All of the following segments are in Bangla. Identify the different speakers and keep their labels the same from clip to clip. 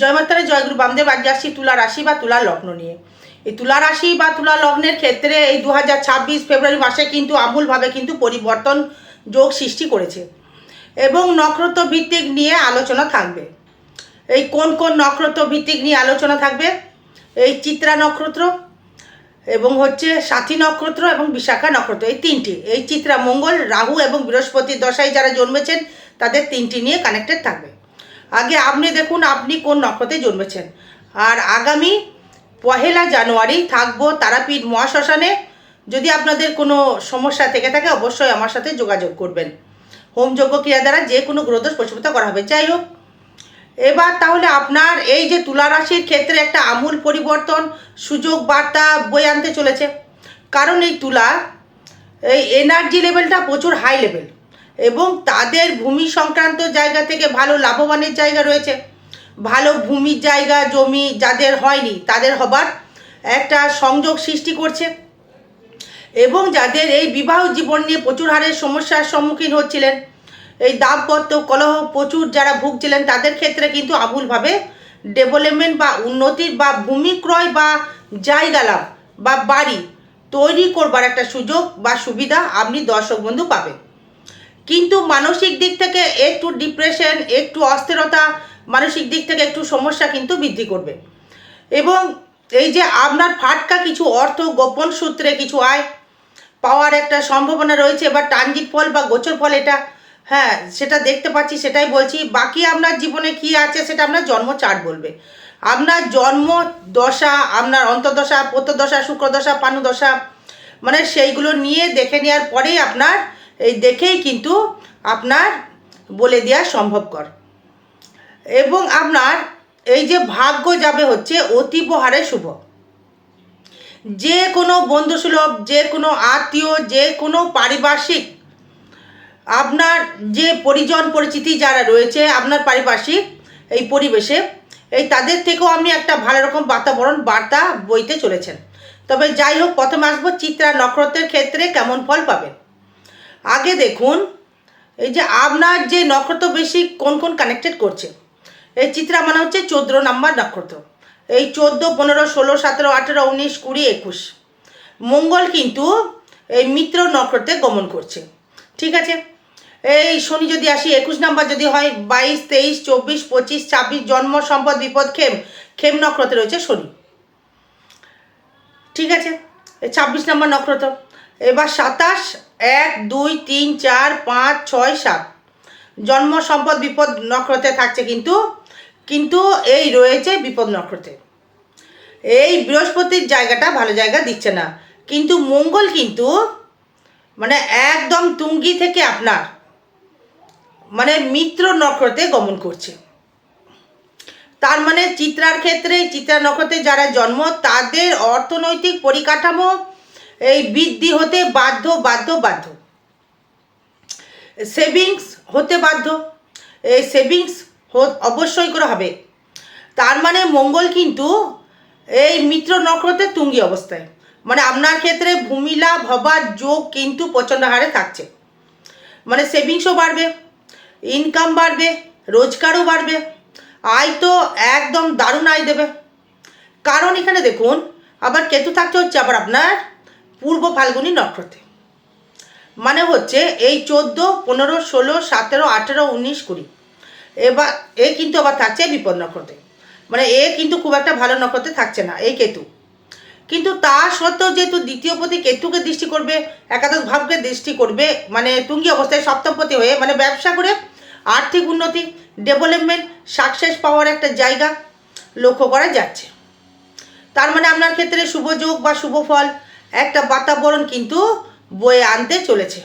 Speaker 1: জয় মাতারা, জয়গুরু বামদেব। আজ আসছি তুলা রাশি বা তুলা লগ্ন নিয়ে। এই তুলা রাশি বা তুলা লগ্নের ক্ষেত্রে এই 2026 ফেব্রুয়ারি মাসে কিন্তু আমূলভাবে কিন্তু পরিবর্তন যোগ সৃষ্টি করেছে এবং নক্ষত্র ভিত্তিক নিয়ে আলোচনা থাকবে। এই কোন কোন নক্ষত্র ভিত্তিক নিয়ে আলোচনা থাকবে? এই চিত্রা নক্ষত্র এবং সাথী নক্ষত্র এবং বিশাখা নক্ষত্র, এই তিনটি। এই চিত্রা মঙ্গল, রাহু এবং বৃহস্পতির দশায় যারা জন্মেছেন তাদের তিনটি নিয়ে কানেক্টেড থাকবে। আগে আপনি দেখুন আপনি কোন নক্ষত্রে জন্মেছেন। আর আগামী 1 জানুয়ারি থাকবো তারাপীঠ মহাশ্মশানে। যদি আপনাদের কোনো সমস্যা থেকে থাকে অবশ্যই আমার সাথে যোগাযোগ করবেন। হোমযজ্ঞ ক্রিয়া দ্বারা যে কোনো গ্রহদোষ প্রশমিত করা হবে। যাই হোক, এবার তাহলে আপনার এই যে তুলা রাশির ক্ষেত্রে একটা আমূল পরিবর্তন, সুযোগ বার্তা বয়ে আনতে চলেছে। কারণ এই তুলা, এই এনার্জি লেভেলটা প্রচুর হাই লেভেল এবং তাদের ভূমি সংক্রান্ত জায়গা থেকে ভালো লাভবানের জায়গা রয়েছে। ভালো ভূমির জায়গা, জমি যাদের হয়নি তাদের হবার একটা সংযোগ সৃষ্টি করছে এবং যাদের এই বিবাহ জীবন নিয়ে প্রচুর হারে সমস্যার সম্মুখীন হচ্ছিলেন, এই দাম্পত্য কলহ প্রচুর যারা ভুগছিলেন তাদের ক্ষেত্রে কিন্তু আমূলভাবে ডেভেলপমেন্ট বা উন্নতির বা ভূমি ক্রয় বা জায়গা লাভ বা বাড়ি তৈরি করবার একটা সুযোগ বা সুবিধা আপনি দর্শক বন্ধু পাবেন। কিন্তু মানসিক দিক থেকে একটু ডিপ্রেশন, একটু অস্থিরতা, মানসিক দিক থেকে একটু সমস্যা কিন্তু বৃদ্ধি করবে এবং এই যে আপনার ফাটকা কিছু অর্থ, গোপন সূত্রে কিছু আয় পাওয়ার একটা সম্ভাবনা রয়েছে বা ট্রানজিট ফল বা গোচর ফল, এটা হ্যাঁ সেটা দেখতে পাচ্ছি, সেটাই বলছি। বাকি আপনার জীবনে কি আছে সেটা আপনার জন্ম চার্ট বলবে। আপনার জন্ম দশা, আপনার অন্তর্দশা, প্রত্যদশা, শুক্রদশা, পানুদশা, মানে সেইগুলো নিয়ে দেখে নেওয়ার পরেই আপনার এই দেখেই কিন্তু আপনার বলে দেওয়া সম্ভবকর। এবং আপনার এই যে ভাগ্য যাবে অতীব হারে শুভ। যে কোনো বন্ধুসুলভ, যে কোনো আত্মীয়, যে কোনো পারিপার্শ্বিক, আপনার যে পরিজন পরিচিতি যারা রয়েছে আপনার পারিপার্শ্বিক এই পরিবেশে, এই তাদের থেকেও আপনি একটা ভালো রকম বাতাবরণ বার্তা বইতে চলেছেন। তবে যাই হোক, প্রথমে আসবো চিত্রা নক্ষত্রের ক্ষেত্রে কেমন ফল পাবেন। আগে দেখুন এই যে আপনার যে নক্ষত্র বেশি কোন কোন কানেক্টেড করছে। এই চিত্রা মানে 14 নম্বর নক্ষত্র। এই 14, 15, 16, 17, 18, 19, 20, 21 মঙ্গল কিন্তু এই মিত্র নক্ষত্রে গমন করছে। ঠিক আছে, এই শনি যদি আসি 21 নম্বর যদি হয়, 22, 23, 24, 25, 26 জন্ম, সম্পদ, বিপদ, খেম নক্ষত্রে রয়েছে শনি। ঠিক আছে, 26 নম্বর নক্ষত্র। এবার 27, 1, 2, 3, 4, 5, 6, 7 জন্ম, সম্পদ, বিপদ নক্ষত্রে থাকছে কিন্তু এই রয়েছে বিপদ নক্ষত্রে। এই বৃহস্পতির জায়গাটা ভালো জায়গা দিচ্ছে না, কিন্তু মঙ্গল কিন্তু মানে একদম তুঙ্গি থেকে আপনার মানে মিত্র নক্ষত্রে গমন করছে। তার মানে চিত্রার ক্ষেত্রে, চিত্রা নক্ষত্রে যারা জন্ম তাদের অর্থনৈতিক পরিকাঠামো এই বৃদ্ধি হতে বাধ্য। সেভিংস হতে বাধ্য, এই সেভিংস অবশ্যই করে হবে। তার মানে মঙ্গল কিন্তু এই মিত্র নক্ষত্রের তুঙ্গি অবস্থায়, মানে আপনার ক্ষেত্রে ভূমি লাভ হবার যোগ কিন্তু প্রচণ্ড হারে থাকছে। মানে সেভিংসও বাড়বে, ইনকাম বাড়বে, রোজগারও বাড়বে, আয় তো একদম দারুণ আয় দেবে। কারণ এখানে দেখুন আবার কেতু থাকছে আবার আপনার পূর্ব ফাল্গুনী নক্ষত্রে। মানে এই 14, 15, 16, 17, 18, 19, 20 এবার এ কিন্তু আবার থাকছে বিপদ নক্ষত্রে। মানে এ কিন্তু খুব একটা ভালো নক্ষত্রে থাকছে না এই কেতু। কিন্তু তা সত্ত্বেও যেহেতু দ্বিতীয় পতি কেতুকে দৃষ্টি করবে, একাদশ ভাবকে দৃষ্টি করবে, মানে তুঙ্গি অবস্থায় সপ্তমপতি হয়ে, মানে ব্যবসা করে আর্থিক উন্নতি, ডেভেলপমেন্ট, সাকসেস পাওয়ার একটা জায়গা লক্ষ্য করা যাচ্ছে। তার মানে আপনার ক্ষেত্রে শুভ যোগ বা শুভ ফল একটা বাতাবরণ কিন্তু বয়ে আনতে চলেছে।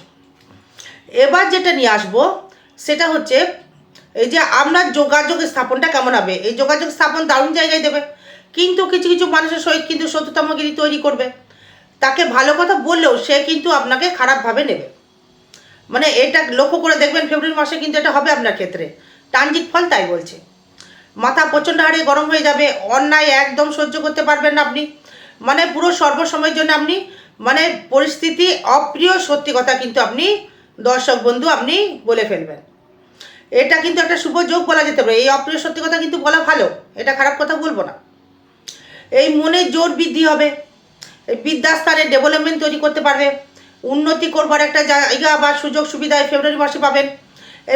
Speaker 1: এবার যেটা নিয়ে আসবো সেটা এই যে আপনার যোগাযোগ স্থাপনটা কেমন হবে। এই যোগাযোগ স্থাপন দারুণ জায়গায় দেবে, কিন্তু কিছু কিছু মানুষের সহিত কিন্তু শত্রুতামগিরি তৈরি করবে। তাকে ভালো কথা বললেও সে কিন্তু আপনাকে খারাপভাবে নেবে। মানে এটা লক্ষ্য করে দেখবেন ফেব্রুয়ারি মাসে কিন্তু এটা হবে আপনার ক্ষেত্রে। ট্রানজিট ফল তাই বলছে। মাথা প্রচণ্ড হারে গরম হয়ে যাবে, অন্যায় একদম সহ্য করতে পারবেন না আপনি। মানে পুরো সর্বসময়ের জন্য আপনি মানে পরিস্থিতি অপ্রিয় সত্যি কথা কিন্তু আপনি দর্শক বন্ধু আপনি বলে ফেলবেন। এটা কিন্তু একটা শুভ যোগ বলা যেতে পারে। এই অপ্রিয় সত্যি কথা কিন্তু বলা ভালো, এটা খারাপ কথা বলবো না। এই মনে জোর বৃদ্ধি হবে, এই বিদ্যাস্থানে ডেভেলপমেন্ট তৈরি করতে পারবে, উন্নতি করবার একটা জায়গা বা সুযোগ সুবিধা ফেব্রুয়ারি মাসে পাবেন,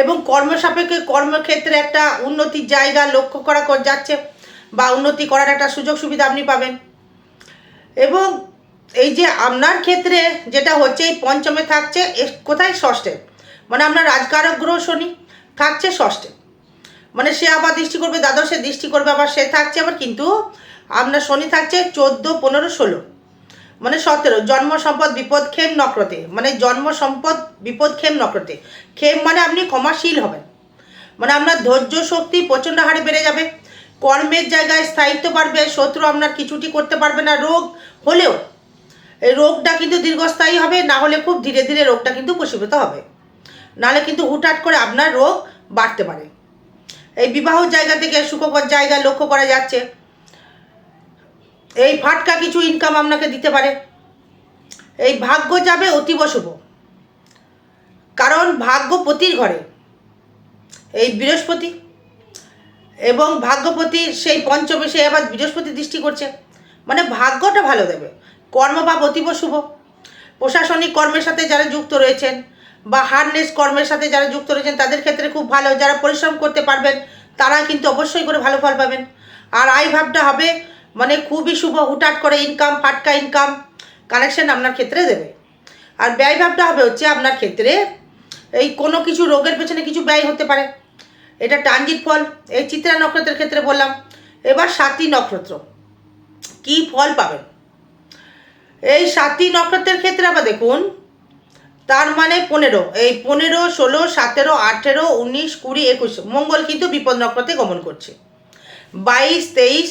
Speaker 1: এবং কর্মসাপেক্ষে কর্মক্ষেত্রে একটা উন্নতির জায়গা লক্ষ্য করা যাচ্ছে বা উন্নতি করার একটা সুযোগ সুবিধা আপনি পাবেন। এবং এই যে আপনার ক্ষেত্রে যেটা হচ্ছে, এই পঞ্চমে থাকছে কোথায়, ষষ্ঠে, মানে আপনার রাজকারক গ্রহ শনি থাকছে ষষ্ঠে, মানে সে আবার দৃষ্টি করবে দ্বাদশে, দৃষ্টি করবে আবার সে থাকছে আবার, কিন্তু আপনার শনি থাকছে 14, 15, 16, মানে 17 জন্ম সম্পদ বিপদ ক্ষেম নক্রতে, মানে জন্ম সম্পদ বিপদ ক্ষেম নক্রতে। ক্ষেম মানে আপনি ক্ষমাশীল হবেন, মানে আপনার ধৈর্য শক্তি প্রচণ্ড হারে বেড়ে যাবে, কর্মের জায়গায় স্থায়িত্ব বাড়বে, শত্রু আপনার কিছুটি করতে পারবে না। রোগ হলেও এই রোগটা কিন্তু দীর্ঘস্থায়ী হবে, না হলে খুব ধীরে ধীরে রোগটা কিন্তু প্রশমিত হবে, নাহলে কিন্তু হুটহাট করে আপনার রোগ বাড়তে পারে। এই বিবাহ জায়গা থেকে সুখকর জায়গা লক্ষ্য করা যাচ্ছে, এই ফাটকা কিছু ইনকাম আপনাকে দিতে পারে। এই ভাগ্য যাবে অতীব শুভ, কারণ ভাগ্যপতির ঘরে এই বৃহস্পতি, এবং ভাগ্যপতির সেই পঞ্চমে সে আবার বৃহস্পতি দৃষ্টি করছে, মানে ভাগ্যটা ভালো দেবে। কর্মভাব অতীব শুভ, প্রশাসনিক কর্মের সাথে যারা যুক্ত রয়েছেন বা হার্নেস কর্মের সাথে যারা যুক্ত রয়েছেন তাদের ক্ষেত্রে খুব ভালো। যারা পরিশ্রম করতে পারবেন তারা কিন্তু অবশ্যই করে ভালো ফল পাবেন। আর আয় ভাবটা হবে মানে খুবই শুভ, হুটহাট করে ইনকাম, ফাটকা ইনকাম কানেকশন আপনার ক্ষেত্রে দেবে। আর ব্যয় ভাবটা হবে হচ্ছে আপনার ক্ষেত্রে এই কোনো কিছু রোগের পেছনে কিছু ব্যয় হতে পারে, এটা ট্রানজিট ফল। এই চিত্রা নক্ষত্রের ক্ষেত্রে বললাম। এবার 7টি নক্ষত্র কি ফল পাবেন, এই 7টি নক্ষত্রের ক্ষেত্রে আবার দেখুন, তার মানে 15, এই 15, 16, 17, 18, 19, 20, 21 মঙ্গল কিন্তু বিপদ নক্ষত্রে গমন করছে। 22, 23,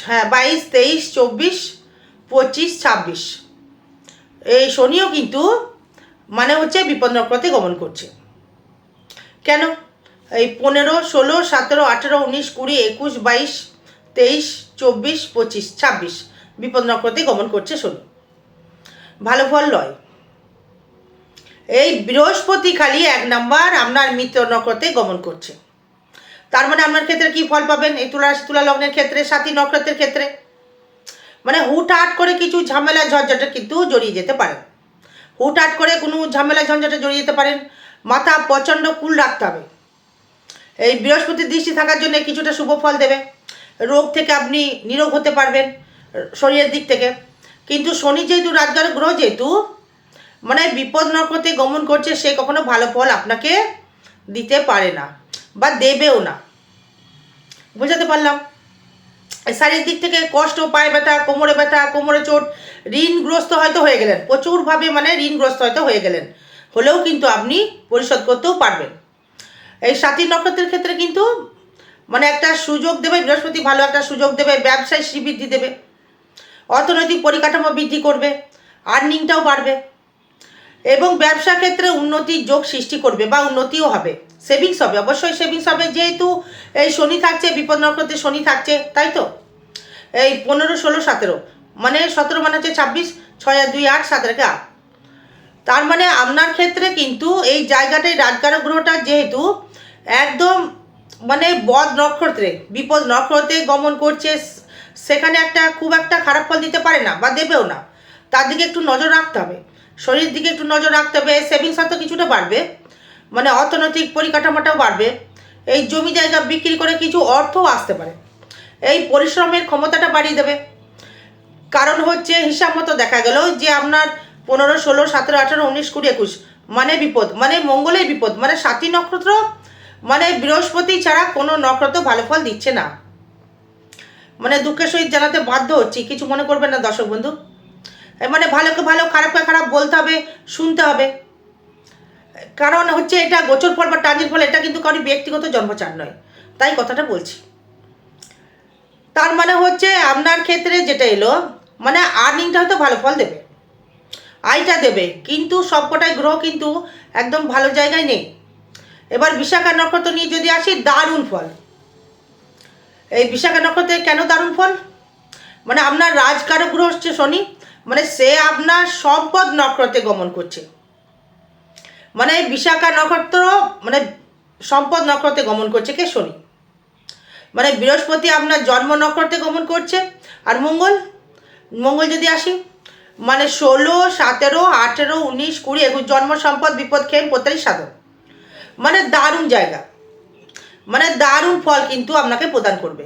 Speaker 1: হ্যাঁ 22, 23, 24, 25, 26 এই শনিও কিন্তু মানে হচ্ছে বিপদ নক্ষত্রে গমন করছে। কেন, এই 15, 16, 17, 18, 19, 20, 21, 22, 23, 24, 25, 26 বিপদ নক্ষত্রে গমন করছে শনি, ভালো ফল নয়। এই বৃহস্পতি খালি 1 নাম্বার আপনার মিত্র নক্ষত্রে গমন করছে। তার মানে আপনার ক্ষেত্রে কি ফল পাবেন, এই তুলা লগ্নের ক্ষেত্রে 7টি নক্ষত্রের ক্ষেত্রে, মানে হুটহাট করে কিছু ঝামেলা ঝঞ্ঝাটে কিন্তু জড়িয়ে যেতে পারেন, হুটহাট করে কোনো ঝামেলা ঝঞ্ঝাটে জড়িয়ে যেতে পারেন। মাথা প্রচণ্ড কুল রাখতে হবে। এই বৃহস্পতির দৃষ্টি থাকার জন্য কিছুটা শুভ ফল দেবে, রোগ থেকে আপনি নিরোগ হতে পারবেন শরীরের দিক থেকে। কিন্তু শনি যেহেতু রাজকারক গ্রহ, যেহেতু মানে বিপদ নক্ষত্রে গমন করছে, সে কখনো ভালো ফল আপনাকে দিতে পারে না বা দেবেও না। বুঝাতে পারলাম? শারীরিক দিক থেকে কষ্ট, পায়ে ব্যথা, কোমরে ব্যথা, কোমরে চোট, ঋণগ্রস্ত হয়তো হয়ে গেলেন, প্রচুরভাবে মানে ঋণগ্রস্ত হয়তো হয়ে গেলেন, হলেও কিন্তু আপনি পরিশোধ করতেও পারবেন। এই 7টি নক্ষত্রের ক্ষেত্রে কিন্তু মানে একটা সুযোগ দেবে, বৃহস্পতি ভালো একটা সুযোগ দেবে, ব্যবসায় শ্রীবৃদ্ধি দেবে, অর্থনৈতিক পরিকাঠামো বৃদ্ধি করবে, আর্নিংটাও বাড়বে, এবং ব্যবসা ক্ষেত্রে উন্নতির যোগ সৃষ্টি করবে বা উন্নতিও হবে, সেভিংস হবে, অবশ্যই সেভিংস হবে, যেহেতু এই শনি থাকছে, বিপদ নক্ষত্রে শনি থাকছে, তাই তো। এই 15, 16, 17 মানে 17 মানে হচ্ছে 26, 6 আর 2 8, 7 রেখে 8, তার মানে আপনার ক্ষেত্রে কিন্তু এই জায়গাটায় রাজকারক গ্রহটা যেহেতু একদম মানে বদ নক্ষত্রে, বিপদ নক্ষত্রে গমন করছে, সেখানে একটা খুব একটা খারাপ ফল দিতে পারে না বা দেবেও না, তার দিকে একটু নজর রাখতে হবে, শরীরের দিকে একটু নজর রাখতে হবে। সেভিংস হয়তো কিছুটা বাড়বে, মানে অর্থনৈতিক পরিকাঠামোটাও বাড়বে, এই জমি জায়গা বিক্রি করে কিছু অর্থও আসতে পারে, এই পরিশ্রমের ক্ষমতাটা বাড়িয়ে দেবে। কারণ হচ্ছে হিসাব মতো দেখা গেল যে আপনার 15, 16, 17, 18, 19, 20, 21 মানে বিপদ, মানে মঙ্গলের বিপদ, মানে 7টি নক্ষত্র মানে বৃহস্পতি ছাড়া কোনো নক্ষত্র ভালো ফল দিচ্ছে না। মানে দুঃখের সহিত জানাতে বাধ্য হচ্ছি, কিছু মনে করবেন না দর্শক বন্ধু। মানে ভালোকে ভালো, খারাপকে খারাপ বলতে হবে, শুনতে হবে, কারণ হচ্ছে এটা গোচর ফল বা ট্রানজিট ফল, এটা কিন্তু কারোর ব্যক্তিগত জন্মচার নয়, তাই কথাটা বলছি। তার মানে হচ্ছে আপনার ক্ষেত্রে যেটা এলো, মানে আর্নিংটা হয়তো ভালো ফল দেবে, আয়টা দেবে, কিন্তু সবকটাই গ্রহ কিন্তু একদম ভালো জায়গায় নেই। এবার বিশাখা নক্ষত্র নিয়ে যদি আসি, দারুণ ফল। এই বিশাখা নক্ষত্রে কেন দারুণ ফল, মানে আপনার রাজকারক গ্রহ হচ্ছে শনি, মানে সে আপনার সম্পদ নক্ষত্রে গমন করছে, মানে বিশাখা নক্ষত্র মানে সম্পদ নক্ষত্রে গমন করছে কে? শনি। মানে বৃহস্পতি আপনার জন্ম নক্ষত্রে গমন করছে। আর মঙ্গল, মঙ্গল যদি আসি মানে 16, 17, 18, 19, 20, 21 জন্ম সম্পদ বিপদ ক্ষেম প্রত্যারী সাধন। মানে দারুণ জায়গা, মানে দারুণ ফল কিন্তু আপনাকে প্রদান করবে।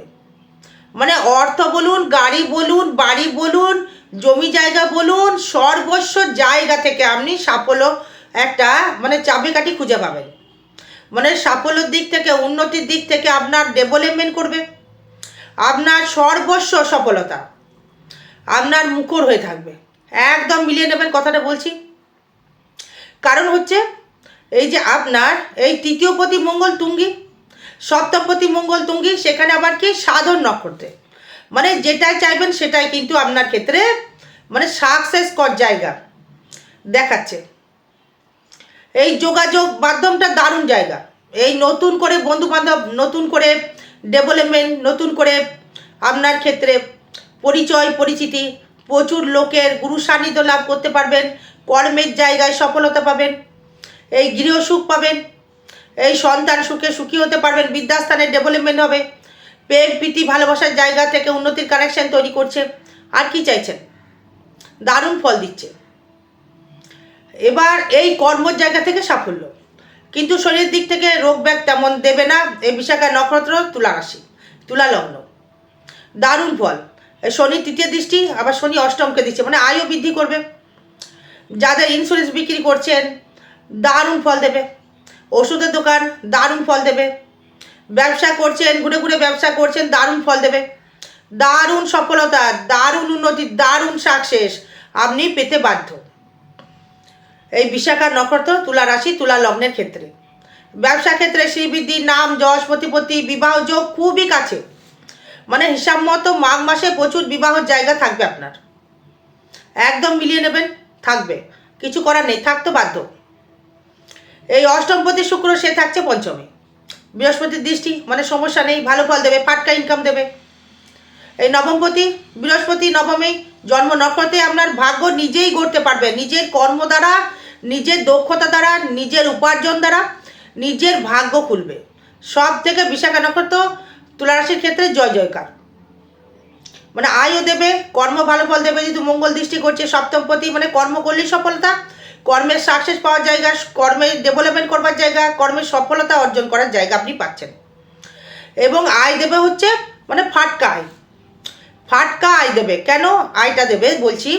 Speaker 1: মানে অর্থ বলুন, গাড়ি বলুন, বাড়ি বলুন, জমি জায়গা বলুন, সর্বস্ব জায়গা থেকে আপনি সাফল্য একটা মানে চাবিকাঠি খুঁজে পাবেন। মানে সাফল্যের দিক থেকে, উন্নতির দিক থেকে আপনার ডেভেলপমেন্ট করবে। আপনার সর্বস্ব সফলতা আপনার মুখর হয়ে থাকবে। একদম মিলিয়ে নেবেন কথাটা বলছি। কারণ হচ্ছে এই যে আপনার এই তৃতীয়পতি মঙ্গল তুঙ্গি, সপ্তমপতি মঙ্গল তুঙ্গি, সেখানে আবার কি সাধন নক্ষত্রে, মানে যেটাই চাইবেন সেটাই কিন্তু আপনার ক্ষেত্রে মানে সাকসেস কর জায়গা দেখাচ্ছে। এই যোগাযোগ মাধ্যমটা দারুণ জায়গা। এই নতুন করে বন্ধুবান্ধব, নতুন করে ডেভেলপমেন্ট, নতুন করে আপনার ক্ষেত্রে পরিচয় পরিচিতি, প্রচুর লোকের গুরু সান্নিধ্য লাভ করতে পারবেন। কর্মের জায়গায় সফলতা পাবেন, এই গৃহসুখ পাবেন, এই সন্তান সুখে সুখী হতে পারবেন, বিদ্যাস্থানের ডেভেলপমেন্ট হবে, প্রেম প্রীতি ভালোবাসার জায়গা থেকে উন্নতির কানেকশন তৈরি করছে। আর কি চাইছেন? দারুণ ফল দিচ্ছে। এবার এই কর্মর জায়গা থেকে সাফল্য, কিন্তু শরীরের দিক থেকে রোগ ব্যাগ তেমন দেবে না। এই বিশাখা নক্ষত্র, তুলা রাশি, তুলা লগ্ন, দারুণ ফল। শনি তৃতীয় দৃষ্টি, আবার শনি অষ্টমকে দিচ্ছে, মানে আয়ও বৃদ্ধি করবে। যাদের ইন্স্যুরেন্স বিক্রি করছেন দারুণ ফল দেবে। ওষুধের দোকান দারুণ ফল দেবে। ব্যবসা করছেন, ঘুরে ঘুরে ব্যবসা করছেন, দারুণ ফল দেবে। দারুণ সফলতা, দারুণ উন্নতি, দারুণ সাকসেস আপনি পেতে বাধ্য এই বিশাখা নক্ষত্র, তুলা রাশি, তুলা লগ্নের ক্ষেত্রে। ব্যবসা ক্ষেত্রে শ্রীবৃদ্ধি, নাম যশ, প্রতিপত্তি, বিবাহ যোগ খুবই কাছে। মানে হিসাব মতো মাঘ মাসে প্রচুর বিবাহর জায়গা থাকবে আপনার। একদম মিলিয়ে নেবেন, থাকবে, কিছু করার নেই, থাকতে বাধ্য। এই অষ্টমপতি শুক্র, সে থাকছে পঞ্চমে। বৃহস্পতির দৃষ্টি, মানে সমস্যা নেই, ভালো ফল দেবে, ফাটকা ইনকাম দেবে। এই নবমপতি বৃহস্পতি নবমে, জন্ম নক্ষত্রে আপনার ভাগ্য নিজেই গড়তে পারবে, নিজের কর্ম দ্বারা, নিজের দক্ষতা দ্বারা, নিজের উপার্জন দ্বারা নিজের ভাগ্য খুলবে। সব থেকে বিশাখা নক্ষত্র তুলারাশির ক্ষেত্রে জয় জয়কার। মানে আয়ও দেবে, কর্ম ভালো ফল দেবে। যেহেতু মঙ্গল দৃষ্টি করছে সপ্তমপতি, মানে কর্ম করলেই সফলতা, কর্মের সাকসেস পাওয়ার জায়গা, কর্মের ডেভেলপমেন্ট করবার জায়গা, কর্মের সফলতা অর্জন করার জায়গা আপনি পাচ্ছেন। এবং আয় দেবে হচ্ছে মানে ফাটকা আয়, ফাটকা আয় দেবে। কেন আয়টা দেবে বলছি,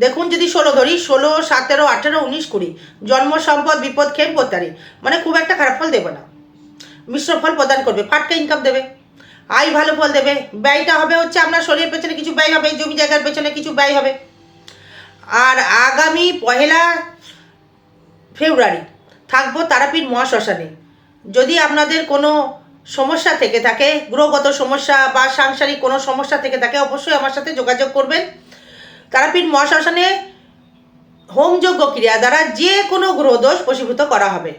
Speaker 1: দেখুন যদি 16 ধরি, 16, 17, 18, 19, 20 জন্ম সম্পদ বিপদ ক্ষেম প্রত্যারী, মানে খুব একটা খারাপ ফল দেবে না, মিশ্র ফল প্রদান করবে, ফাটকা ইনকাম দেবে, আয় ভালো ফল দেবে। ব্যয়টা হবে হচ্ছে আপনার শরীরের পেছনে কিছু ব্যয় হবে, জমি জায়গার পেছনে কিছু ব্যয় হবে। আর আগামী 1 ফেব্রুয়ারি থাকবো তারাপীঠ মহাশ্মশানে। যদি আপনাদের কোনো সমস্যা থেকে থাকে, গ্রহগত সমস্যা বা সাংসারিক কোনো সমস্যা থেকে থাকে, অবশ্যই আমার সাথে যোগাযোগ করবেন। তারাপীঠ মহাশ্মশানে হোমযজ্ঞ ক্রিয়া দ্বারা যে কোনো গ্রহদোষ বশীভূত করা হবে।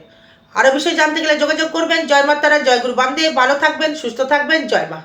Speaker 1: আরও বিষয় জানতে গেলে যোগাযোগ করবেন। জয় মা তারা, জয় গুরু বামদেব। ভালো থাকবেন, সুস্থ থাকবেন, জয় মা।